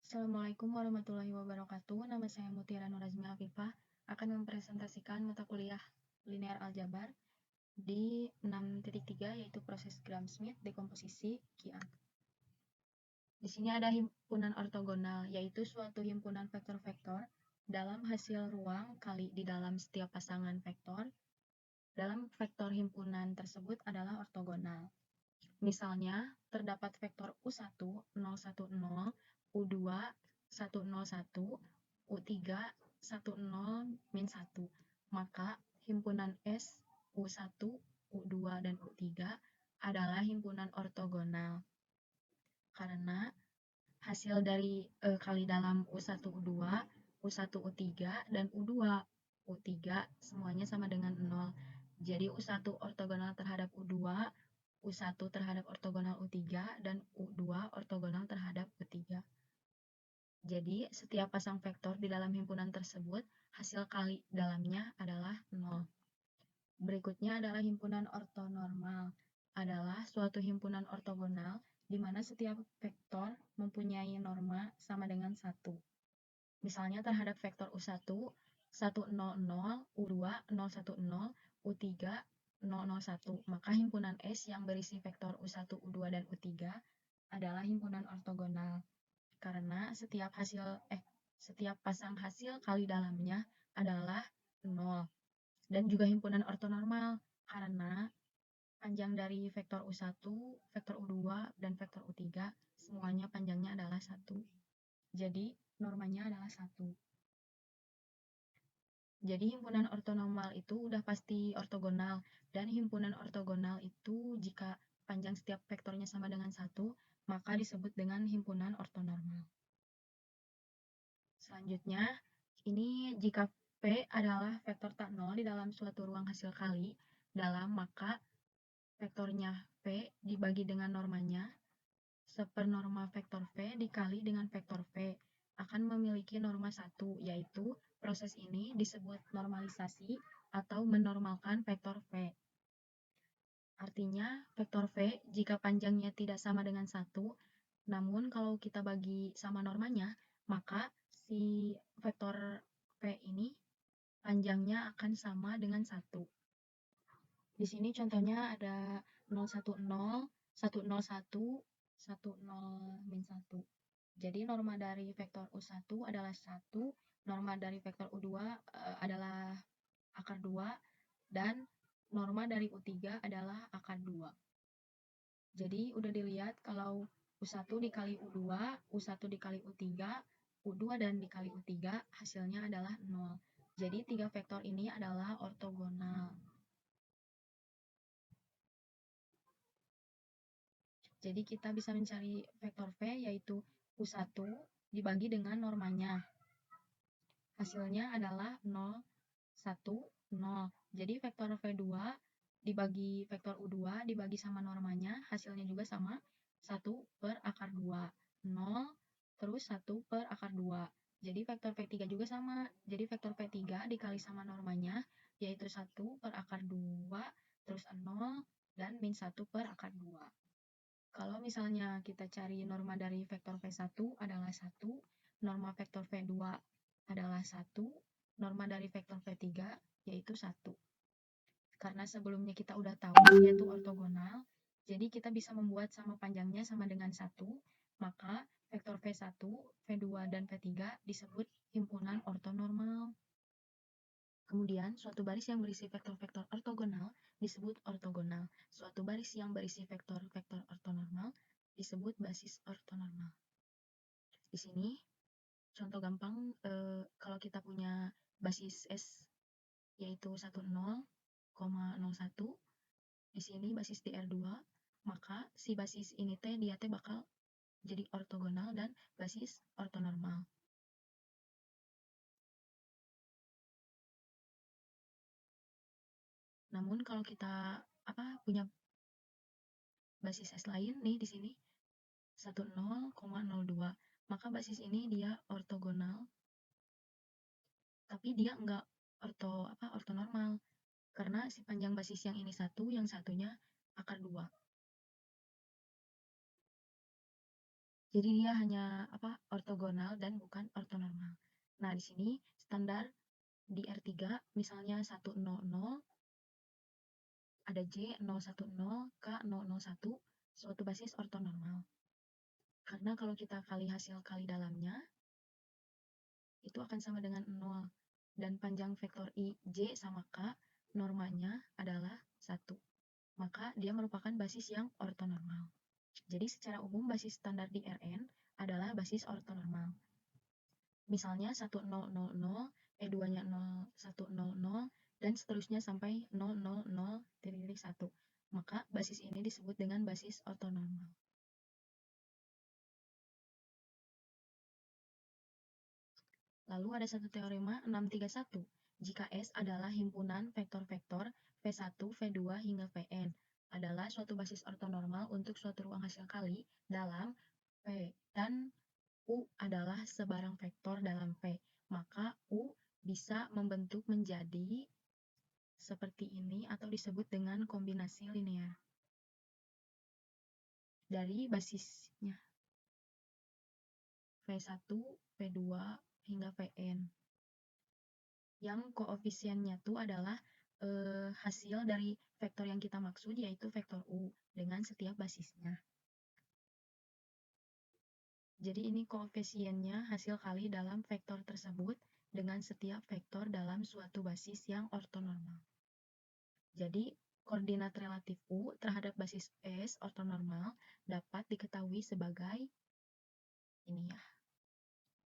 Assalamualaikum warahmatullahi wabarakatuh. Nama saya Mutiara Nurazmi Afifah akan mempresentasikan mata kuliah linear aljabar di 6.3 yaitu proses Gram-Schmidt dekomposisi Qi. Di sini ada himpunan ortogonal yaitu suatu himpunan vektor-vektor dalam hasil ruang kali di dalam setiap pasangan vektor dalam vektor himpunan tersebut adalah ortogonal. Misalnya, terdapat vektor U1, 010, U2, 101, U3, 10, min 1. Maka himpunan S, U1, U2, dan U3 adalah himpunan ortogonal. Karena hasil dari kali dalam U1, U2, U1, U3, dan U2, U3 semuanya sama dengan 0. Jadi U1 ortogonal terhadap U2, U1 terhadap ortogonal U3, dan U2 ortogonal terhadap U3. Jadi, setiap pasang vektor di dalam himpunan tersebut, hasil kali dalamnya adalah 0. Berikutnya adalah himpunan ortonormal. Adalah suatu himpunan ortogonal di mana setiap vektor mempunyai norma sama dengan 1. Misalnya terhadap vektor U1, 100, U2, 010, U3, 001. Maka himpunan S yang berisi vektor U1, U2, dan U3 adalah himpunan ortogonal. Karena setiap pasang hasil kali dalamnya adalah 0. Dan juga himpunan ortonormal karena panjang dari vektor U1, vektor U2, dan vektor U3 semuanya panjangnya adalah 1. Jadi normanya adalah 1. Jadi himpunan ortonormal itu udah pasti ortogonal, dan himpunan ortogonal itu jika panjang setiap vektornya sama dengan 1, maka disebut dengan himpunan ortonormal. Selanjutnya, ini jika P adalah vektor tak nol di dalam suatu ruang hasil kali dalam, maka vektornya V dibagi dengan normanya, sepernorma vektor V dikali dengan vektor V akan memiliki norma 1, yaitu proses ini disebut normalisasi atau menormalkan vektor V. Artinya, vektor V jika panjangnya tidak sama dengan 1, namun kalau kita bagi sama normanya, maka si vektor V ini panjangnya akan sama dengan 1. Di sini contohnya ada 010, 101, 10-1. Jadi norma dari vektor U1 adalah 1, norma dari vektor U2 adalah akar 2, dan norma dari U3 adalah akar 2. Jadi udah dilihat kalau U1 dikali U2, U1 dikali U3, U2 dan dikali U3 hasilnya adalah 0. Jadi tiga vektor ini adalah ortogonal. Jadi kita bisa mencari vektor V yaitu U1 dibagi dengan normanya. Hasilnya adalah 0, 1, 0. Jadi vektor V2 dibagi vektor U2 dibagi sama normanya, hasilnya juga sama 1 per akar 2. 0, terus 1 per akar 2. Jadi vektor V3 juga sama. Jadi vektor V3 dikali sama normanya, yaitu 1 per akar 2, terus 0, dan min 1 per akar 2. Kalau misalnya kita cari norma dari vektor V1 adalah 1, norma vektor V2 adalah 1, norma dari vektor V3 yaitu 1. Karena sebelumnya kita udah tahu yaitu ortogonal, jadi kita bisa membuat sama panjangnya sama dengan 1, maka vektor V1, V2, dan V3 disebut himpunan ortonormal. Kemudian, suatu baris yang berisi vektor-vektor ortogonal disebut ortogonal. Suatu baris yang berisi vektor-vektor ortonormal disebut basis ortonormal. Di sini, contoh gampang, kalau kita punya basis S yaitu 10,01, di sini basis DR2, maka si basis ini dia bakal jadi ortogonal dan basis ortonormal. Namun kalau kita punya basis S lain nih di sini 10,02, maka basis ini dia ortogonal, tapi dia enggak ortonormal, karena si panjang basis yang ini 1, yang satunya akar 2. Jadi dia hanya ortogonal dan bukan ortonormal. Nah, di sini standar di R3 misalnya 100, ada J 010, K 001, suatu basis ortonormal. Karena kalau kita kali hasil kali dalamnya, itu akan sama dengan 0. Dan panjang vektor I, J sama K, normanya adalah 1. Maka dia merupakan basis yang ortonormal. Jadi secara umum basis standar di Rn adalah basis ortonormal. Misalnya 1000, E2-nya 0100, dan seterusnya sampai 000,1. Maka basis ini disebut dengan basis ortonormal. Lalu ada satu teorema 631. Jika S adalah himpunan vektor-vektor V1, V2 hingga Vn, adalah suatu basis ortonormal untuk suatu ruang hasil kali dalam V, dan U adalah sebarang vektor dalam V, maka U bisa membentuk menjadi seperti ini atau disebut dengan kombinasi linear dari basisnya V1, V2 hingga Vn. Yang koefisiennya tuh adalah hasil dari vektor yang kita maksud, yaitu vektor U dengan setiap basisnya. Jadi ini koefisiennya hasil kali dalam vektor tersebut dengan setiap vektor dalam suatu basis yang ortonormal. Jadi koordinat relatif U terhadap basis S ortonormal dapat diketahui sebagai ini ya.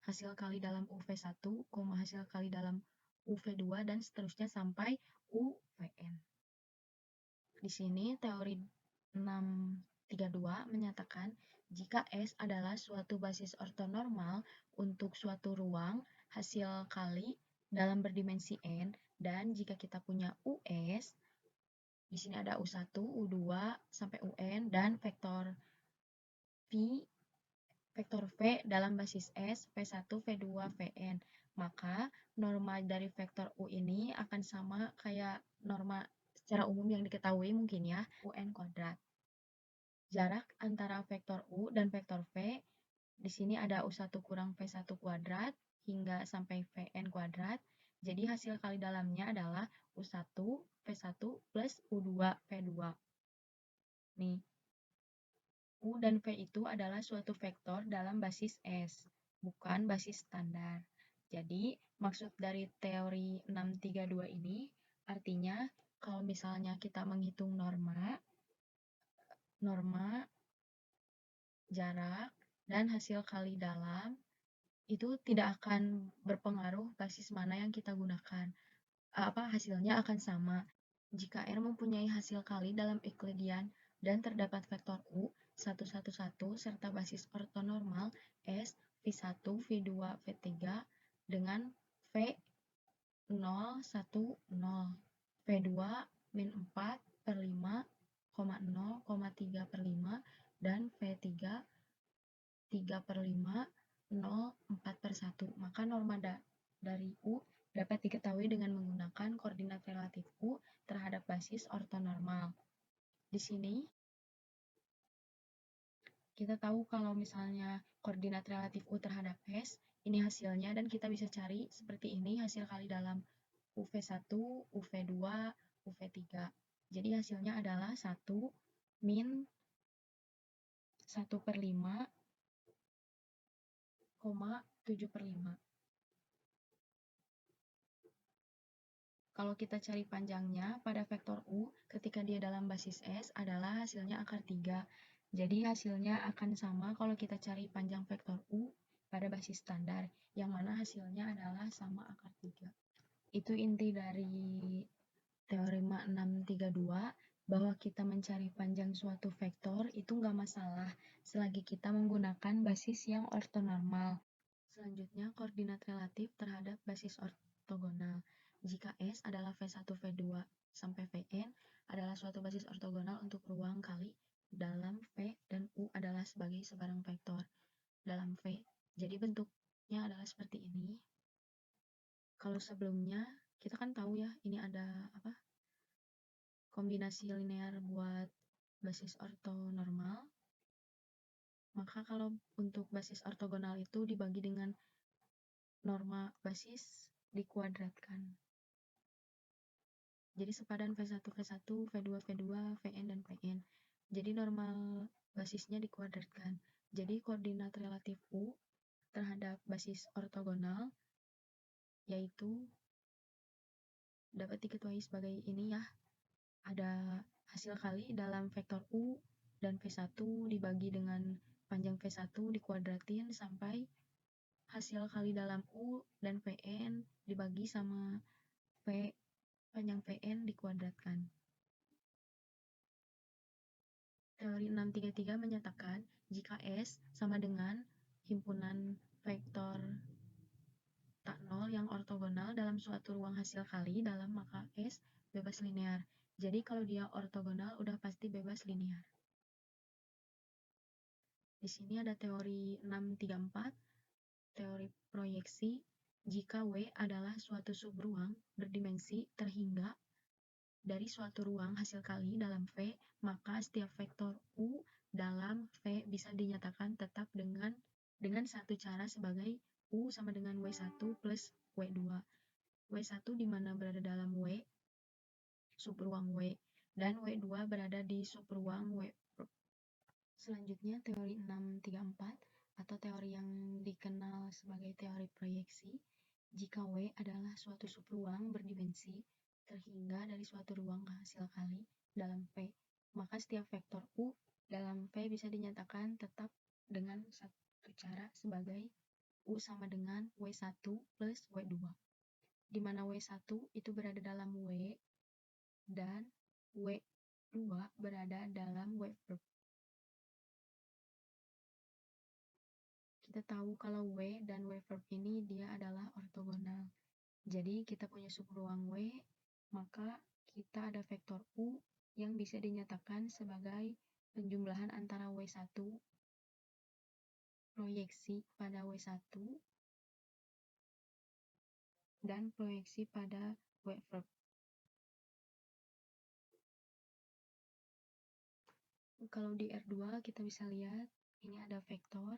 Hasil kali dalam UV1, hasil kali dalam UV2, dan seterusnya sampai UVN. Di sini teori 632 menyatakan jika S adalah suatu basis ortonormal untuk suatu ruang hasil kali dalam berdimensi N, dan jika kita punya US, di sini ada U1, U2, sampai UN, dan vektor V dalam basis S, V1, V2, Vn. Maka norma dari vektor U ini akan sama kayak norma secara umum yang diketahui mungkin ya, UN kuadrat. Jarak antara vektor U dan vektor V, di sini ada U1 kurang V1 kuadrat hingga sampai Vn kuadrat. Jadi hasil kali dalamnya adalah U1 V1 plus U2 V2. Nih, U dan V itu adalah suatu vektor dalam basis S, bukan basis standar. Jadi, maksud dari teori 632 ini artinya kalau misalnya kita menghitung norma, jarak, dan hasil kali dalam, itu tidak akan berpengaruh basis mana yang kita gunakan. Hasilnya akan sama. Jika R mempunyai hasil kali dalam Euclidean dan terdapat vektor U 111 serta basis ortonormal S V1, V2, V3 dengan V 0, 1, 0, V2 min 4 per 5, 0, 3 per 5, dan V3 3 per 5, 0, 4 per 1. Maka norma dari U dapat diketahui dengan menggunakan koordinat relatif U terhadap basis ortonormal. Di sini kita tahu kalau misalnya koordinat relatif U terhadap S, ini hasilnya, dan kita bisa cari seperti ini hasil kali dalam UV1, UV2, UV3. Jadi hasilnya adalah 1 min 1 per 5, 7 per 5. Kalau kita cari panjangnya pada vektor U ketika dia dalam basis S adalah hasilnya akar 3. Jadi hasilnya akan sama kalau kita cari panjang vektor U pada basis standar, yang mana hasilnya adalah sama akar 3. Itu inti dari teorema 632, bahwa kita mencari panjang suatu vektor itu nggak masalah selagi kita menggunakan basis yang ortonormal. Selanjutnya, koordinat relatif terhadap basis ortogonal. Jika S adalah V1, V2, sampai Vn adalah suatu basis ortogonal untuk ruang kali dalam V, dan U adalah sebagai sebarang vektor dalam V. Jadi bentuknya adalah seperti ini. Kalau sebelumnya, kita kan tahu ya, ini ada kombinasi linear buat basis ortonormal. Maka kalau untuk basis ortogonal itu dibagi dengan norma basis dikuadratkan. Jadi sepadan V1, V1, V2, V2, Vn, dan Pn. Jadi normal basisnya dikuadratkan. Jadi koordinat relatif U terhadap basis ortogonal yaitu dapat diketahui sebagai ini ya. Ada hasil kali dalam vektor U dan V1 dibagi dengan panjang V1 dikuadratin sampai hasil kali dalam U dan Vn dibagi sama V panjang Vn dikuadratkan. Teori 633 menyatakan jika S sama dengan himpunan vektor tak nol yang ortogonal dalam suatu ruang hasil kali dalam, maka S bebas linear. Jadi kalau dia ortogonal udah pasti bebas linear. Di sini ada teori 634, teori proyeksi. Jika W adalah suatu subruang berdimensi terhingga dari suatu ruang hasil kali dalam V, maka setiap vektor U dalam V bisa dinyatakan tetap dengan satu cara sebagai U sama dengan W1 plus W2. W1 di mana berada dalam W, subruang W, dan W2 berada di subruang W. Selanjutnya teori 634 atau teori yang dikenal sebagai teori proyeksi. Jika W adalah suatu subruang berdimensi terhingga dari suatu ruang hasil kali dalam V, maka setiap vektor U dalam V bisa dinyatakan tetap dengan satu cara sebagai U sama dengan W1 plus W2, di mana W1 itu berada dalam W dan W2 berada dalam W verb. Kita tahu kalau W dan W verb ini dia adalah ortogonal. Jadi kita punya subruang W, maka kita ada vektor U yang bisa dinyatakan sebagai penjumlahan antara W1 proyeksi pada W1 dan proyeksi pada W verb. Kalau di R2 kita bisa lihat ini ada vektor.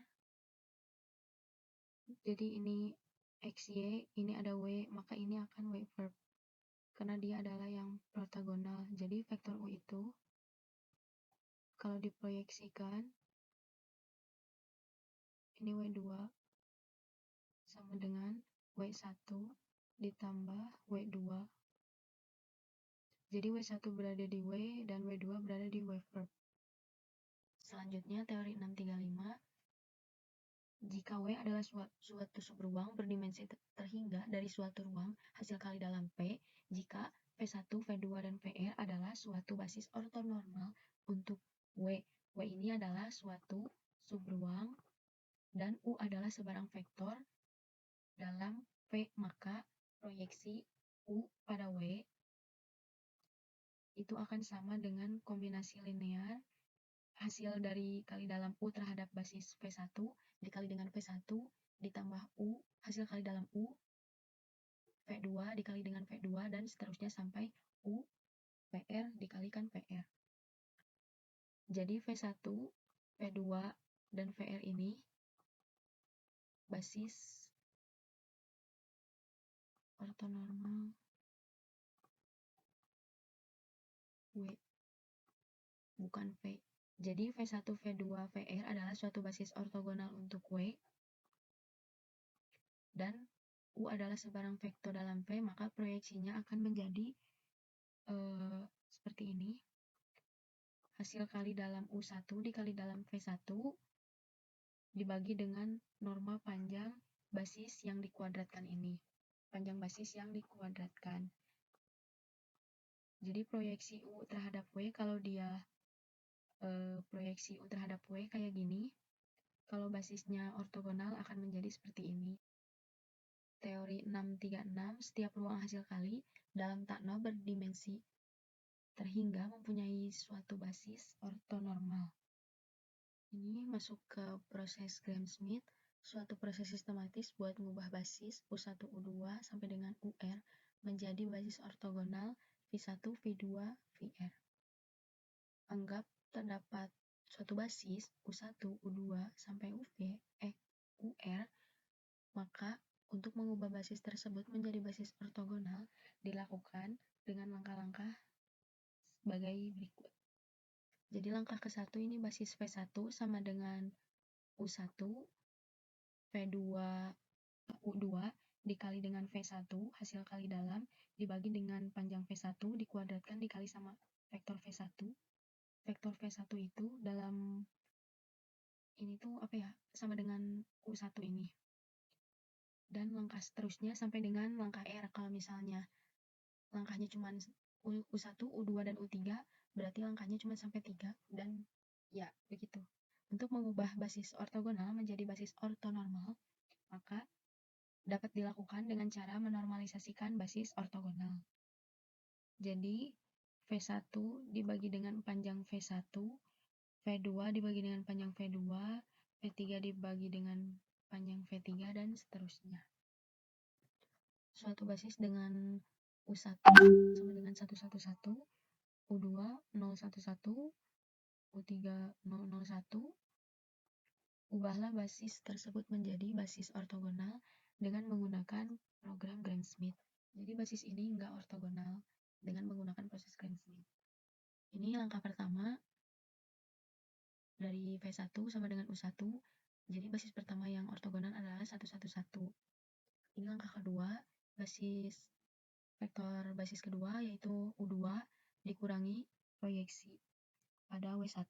Jadi ini XY, ini ada W, maka ini akan W verb. Karena dia adalah yang protagonal. Jadi vektor U itu kalau diproyeksikan ini W2 sama dengan W1 ditambah W2. Jadi W1 berada di W dan W2 berada di W verb. Selanjutnya teori 635. Jika W adalah suatu subruang berdimensi terhingga dari suatu ruang hasil kali dalam P, jika V1, V2, dan Vr adalah suatu basis ortonormal untuk W. W ini adalah suatu subruang dan U adalah sebarang vektor dalam V, maka proyeksi U pada W itu akan sama dengan kombinasi linear hasil dari kali dalam U terhadap basis V1 dikali dengan V1 ditambah U hasil kali dalam U V2 dikali dengan V2 dan seterusnya sampai U PR dikalikan PR. Jadi V1, V2, dan VR ini basis ortonormal W, bukan V. Jadi V1, V2, VR adalah suatu basis ortogonal untuk W dan U adalah sebarang vektor dalam V, maka proyeksinya akan menjadi seperti ini. Hasil kali dalam U1 dikali dalam V1 dibagi dengan norma panjang basis yang dikuadratkan ini. Panjang basis yang dikuadratkan. Jadi proyeksi U terhadap W, kalau dia proyeksi U terhadap W kayak gini, kalau basisnya ortogonal akan menjadi seperti ini. Teori 636, setiap ruang hasil kali dalam tak nol berdimensi terhingga mempunyai suatu basis ortonormal. Ini masuk ke proses Gram-Schmidt, suatu proses sistematis buat mengubah basis U1, U2 sampai dengan UR menjadi basis ortogonal V1, V2, VR. Anggap terdapat suatu basis U1, U2, sampai UR, maka untuk mengubah basis tersebut menjadi basis ortogonal dilakukan dengan langkah-langkah sebagai berikut. Jadi langkah ke-1 ini basis V1 sama dengan U1, V2, U2 dikali dengan V1, hasil kali dalam, dibagi dengan panjang V1, dikuadratkan dikali sama vektor V1. Vektor V1 itu dalam ini tuh apa ya, sama dengan U1 ini. Dan langkah seterusnya sampai dengan langkah R. Kalau misalnya langkahnya cuma U1, U2, dan U3, berarti langkahnya cuma sampai 3, dan ya begitu. Untuk mengubah basis ortogonal menjadi basis ortonormal, maka dapat dilakukan dengan cara menormalisasikan basis ortogonal. Jadi, V1 dibagi dengan panjang V1, V2 dibagi dengan panjang V2, V3 dibagi dengan panjang V3, dan seterusnya. Suatu basis dengan U1 sama dengan 111, U2 011, U3 001. Ubahlah basis tersebut menjadi basis ortogonal dengan menggunakan program Gram-Schmidt. Jadi basis ini enggak ortogonal dengan menggunakan proses Gram-Schmidt. Ini langkah pertama dari V1 sama dengan U1. Jadi basis pertama yang ortogonal adalah 111. Ini langkah kedua, vektor basis kedua yaitu U2 dikurangi proyeksi pada W1.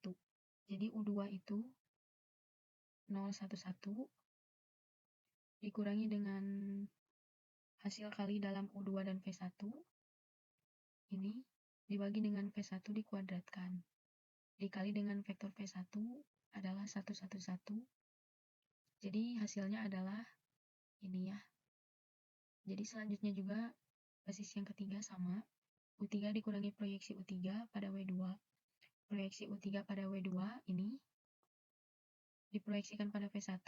Jadi U2 itu 011 dikurangi dengan hasil kali dalam U2 dan V1. Ini dibagi dengan V1 dikuadratkan. Dikali dengan vektor V1 adalah 111. Jadi hasilnya adalah ini ya. Jadi selanjutnya juga basis yang ketiga sama. U3 dikurangi proyeksi U3 pada W2. Proyeksi U3 pada W2 ini diproyeksikan pada V1,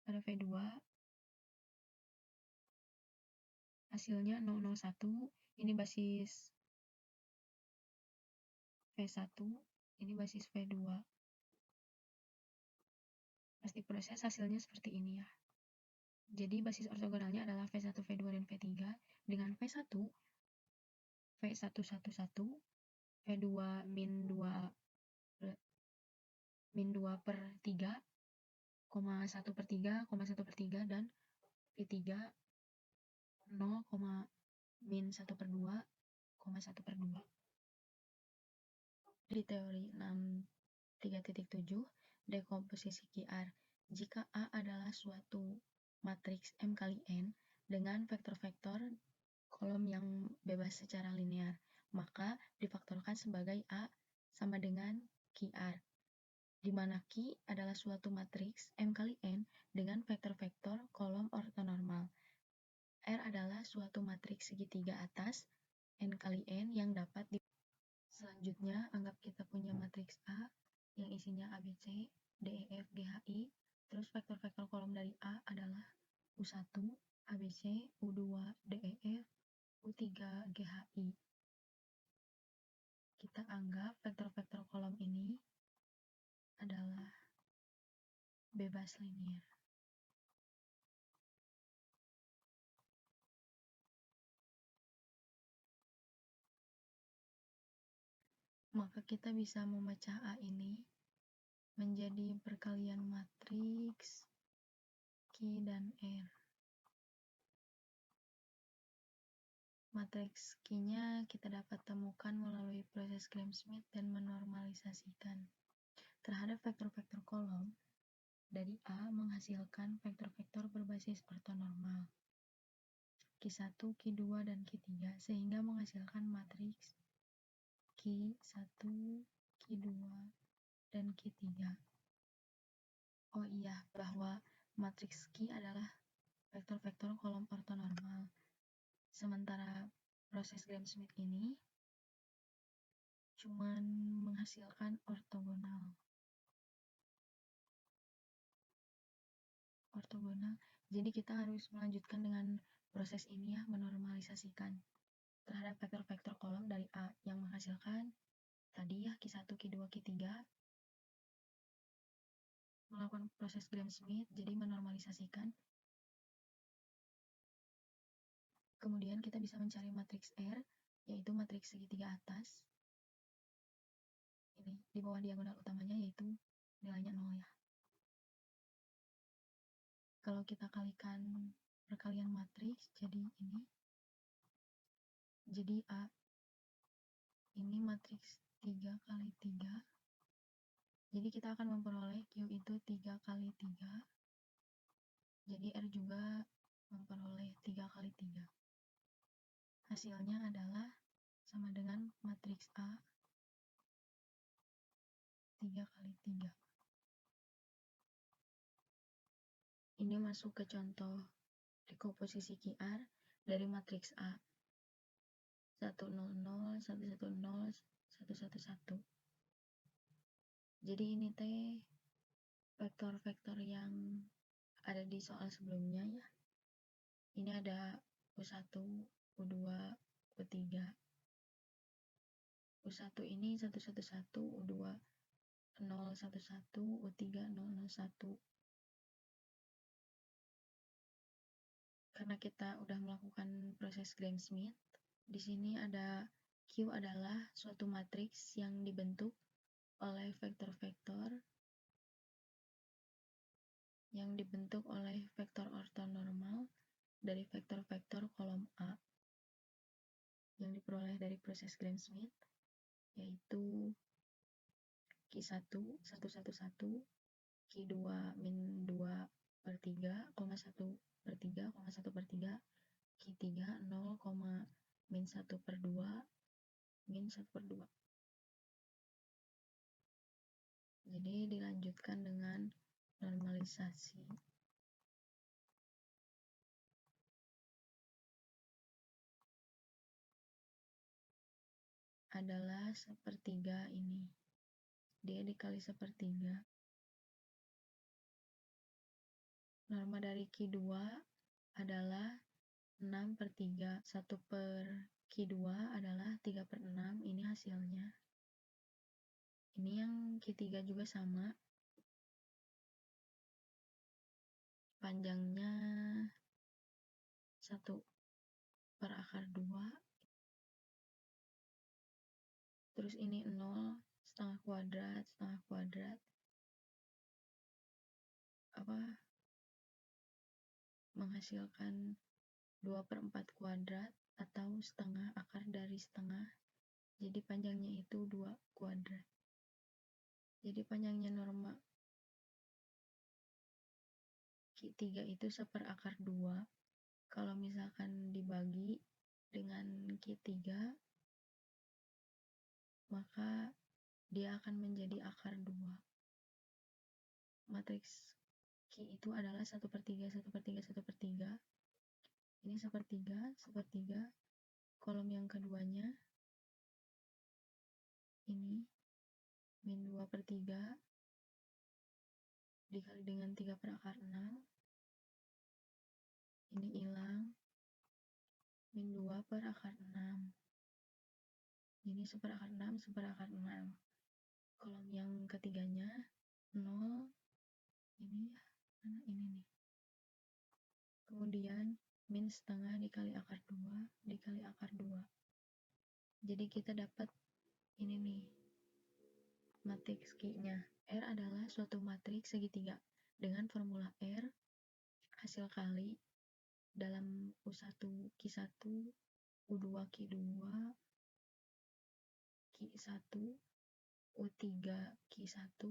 pada V2, hasilnya 001, ini basis V1, ini basis V2. Pasti proses hasilnya seperti ini ya. Jadi basis ortogonalnya adalah V1, V2, dan V3 dengan V1, V111, V2 min 2 per 3, 1 per 3, 1 per 3, dan V3 0, min 1 per 2, 1 per 2. Di teori 6.3.7, dekomposisi QR. Jika A adalah suatu matriks M kali N dengan vektor-vektor kolom yang bebas secara linear, maka difaktorkan sebagai A sama dengan QR, di mana Q adalah suatu matriks M kali N dengan vektor-vektor kolom ortonormal. R adalah suatu matriks segitiga atas N kali N yang dapat Selanjutnya, anggap kita punya matriks A yang isinya ABC, DEF, GHI, terus vektor-vektor kolom dari A adalah U1, ABC, U2, DEF, U3, GHI. Kita anggap vektor-vektor kolom ini adalah bebas linear. Maka kita bisa membaca A ini menjadi perkalian matriks Q dan R. Matriks Q-nya kita dapat temukan melalui proses Gram-Schmidt dan menormalisasikan terhadap vektor-vektor kolom. Dari A menghasilkan vektor-vektor berbasis ortonormal Q1, Q2, dan Q3 sehingga menghasilkan matriks Q1, Q2, dan Q3. Oh iya, bahwa matriks Q adalah vektor-vektor kolom ortonormal. Sementara proses Gram-Schmidt ini cuman menghasilkan ortogonal. Jadi kita harus melanjutkan dengan proses ini ya, menormalisasikan terhadap vektor-vektor kolom dari A yang menghasilkan tadi ya Q1, Q2, Q3 melakukan proses Gram-Schmidt, jadi menormalisasikan. Kemudian kita bisa mencari matriks R, yaitu matriks segitiga atas. Ini di bawah diagonal utamanya, yaitu nilainya 0 ya. Kalau kita kalikan perkalian matriks, jadi ini. Jadi A ini matriks 3 kali 3. Jadi kita akan memperoleh Q itu 3 kali 3. Jadi R juga memperoleh 3 kali 3. Hasilnya adalah sama dengan matriks A 3 kali 3. Ini masuk ke contoh dekomposisi QR dari matriks A 100, 110, 111. Jadi ini teh vektor-vektor yang ada di soal sebelumnya ya. Ini ada U1, U2, U3. U1 ini 111, U2 011, U3 001. Karena kita udah melakukan proses Gram-Schmidt, di sini ada Q adalah suatu matriks yang dibentuk oleh vektor-vektor yang dibentuk oleh vektor ortonormal dari vektor-vektor kolom A yang diperoleh dari proses Gram-Schmidt, yaitu Q1 111, Q2 min 2 per 3, 1 per 3, 1 per 3, Q3 0, min 1 per 2, min 1 per 2. Jadi dilanjutkan dengan normalisasi. Adalah sepertiga ini. Dia dikali sepertiga. Norma dari Q2 adalah 6 per 3. 1 per Q2 adalah 3 per 6. Ini hasilnya. Ini yang Q3 juga sama. Panjangnya 1 per akar 2. Terus ini 0, setengah kuadrat. Menghasilkan 2 per 4 kuadrat atau setengah akar dari setengah. Jadi panjangnya itu 2 kuadrat. Jadi panjangnya norma Q3 itu 1 per akar 2. Kalau misalkan dibagi dengan Q3, maka dia akan menjadi akar 2. Matriks Q itu adalah 1 per 3, 1 per 3, 1 per 3. Ini 1 per 3, 1 per 3. Kolom yang keduanya, ini min 2 per 3 dikali dengan 3 per akar 6. Ini hilang. Min 2 per akar 6. Ini 1 per akar 6, 1 per akar 6. Kolom yang ketiganya 0. Ini nih. Kemudian min setengah dikali akar 2 dikali akar 2. Jadi kita dapat ini nih matriks Q-nya. R adalah suatu matriks segitiga dengan formula R hasil kali dalam U1 Q1, U2 Q2, Q1, U3 Q1,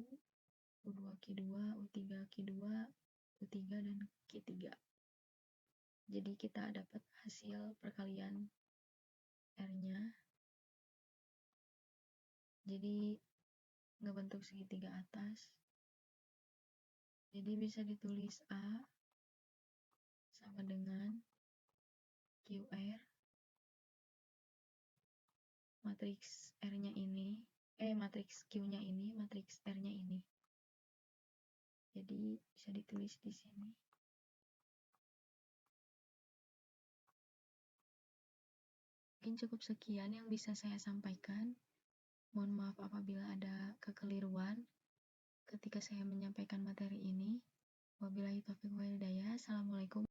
U2 Q2, U3 Q2, U3 dan Q3. Jadi kita dapat hasil perkalian R-nya. Jadi ngebentuk segitiga atas. Jadi bisa ditulis A sama dengan QR. Matriks R-nya ini, matriks Q-nya ini, matriks R-nya ini. Jadi bisa ditulis di sini. Mungkin cukup sekian yang bisa saya sampaikan. Mohon maaf apabila ada kekeliruan, ketika saya menyampaikan materi ini. Wabillahi taufiq wal hidayah.